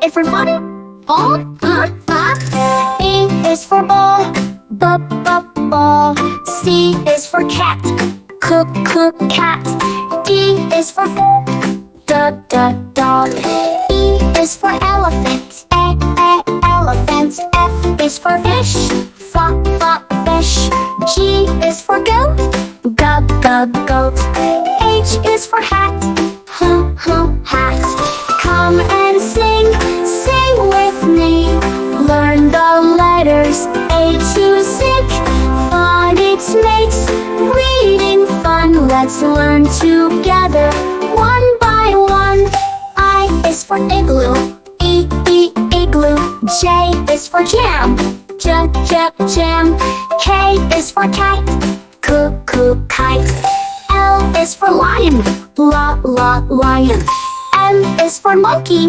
is for bunny, ball, B is for ball, ball. C is for cat, cat. D is for dog. E is for elephant, elephant. F is for fish, fish. G is for goat, goat. H is for hat, hat. Come and sing with me. Learn the letters A to Z. Phonics makes reading fun. Let's learn together, one by one. I is for igloo, igloo. J is for jam, jam. K is for cat, kite. L is for lion, lion. M is for monkey,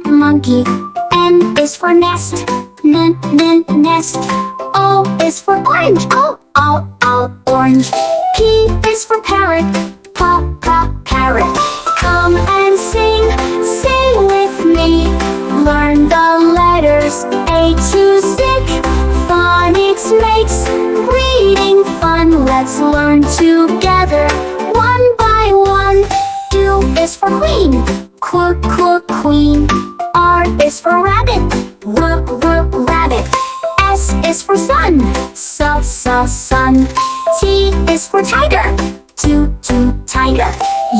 monkey. N is for nest, nest. O is for orange, orange. P is for parrot, parrot. Come and sing with me. Learn the letters A to Z. Phonics makes reading fun. Let's learn together, one by one. Q is for queen, queen. R is for rabbit, rabbit. S is for sun, sun. T is for tiger, tiger.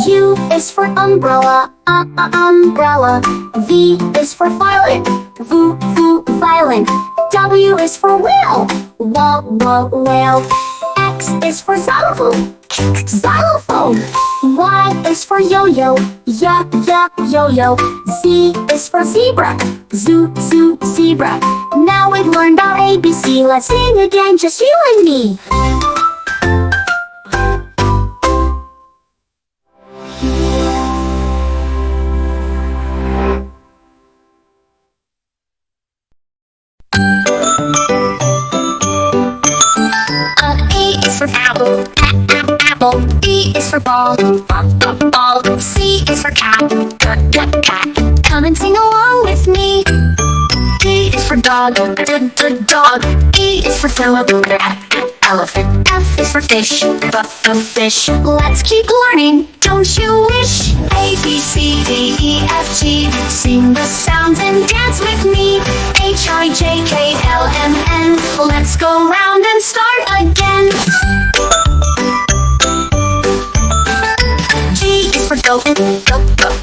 U is for umbrella, umbrella. V is for violet, violin. W is for whale, whale. X is for xylophone, xylophone. Y is for yo-yo, yo-yo. Z is for zebra, zebra. Now we've learned our ABC. Let's sing again, just you and me. A is for apple, apple. B is for ball, ball. C is for cat, cat. Come and sing along with me. D is for dog, dog. E is for Philip, elephant. F is for fish, fish. Let's keep learning, don't you wish? A, B, C, D, E, F, G. Sing the sounds and dance with me. H, I, J, K, L, M, N. Let's go round and start again. G is for goat,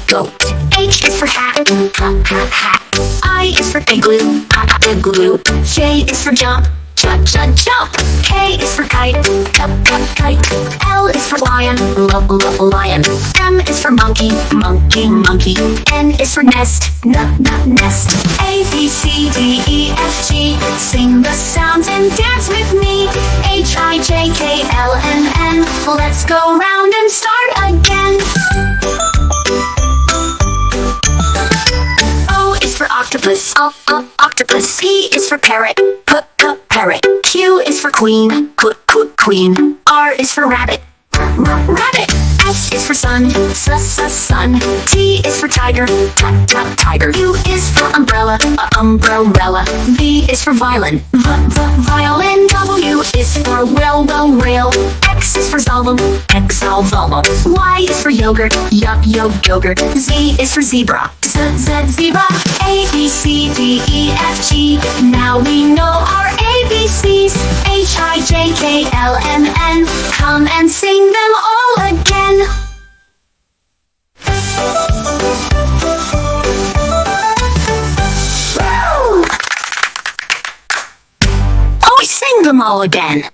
goat. H is for hat, hat. I is for igloo, igloo. J is for jump, jump. K is for kite, kite. L is for lion, lion. M is for monkey, monkey. N is for nest, nest. A, B, C, D, E, F, G. Sing the sounds and dance with me. H, I, J, K, L, M, N. Let's go round and start again. O is for octopus, octopus. P is for parrot, parrot. Q is for queen, queen. R is for rabbit, rabbit. S is for sun, sun. T is for tiger, tiger. U is for umbrella, umbrella. V is for violin, violin. W is for rail. X is for xylophone, Y is for yogurt, yogurt. Z is for zebra, zebra. A, B, C, D, E, F, G. Now we know our ABCs. H, I, J, K, L, M, N. Come and sing them all again. Woo! Oh, sing them all again.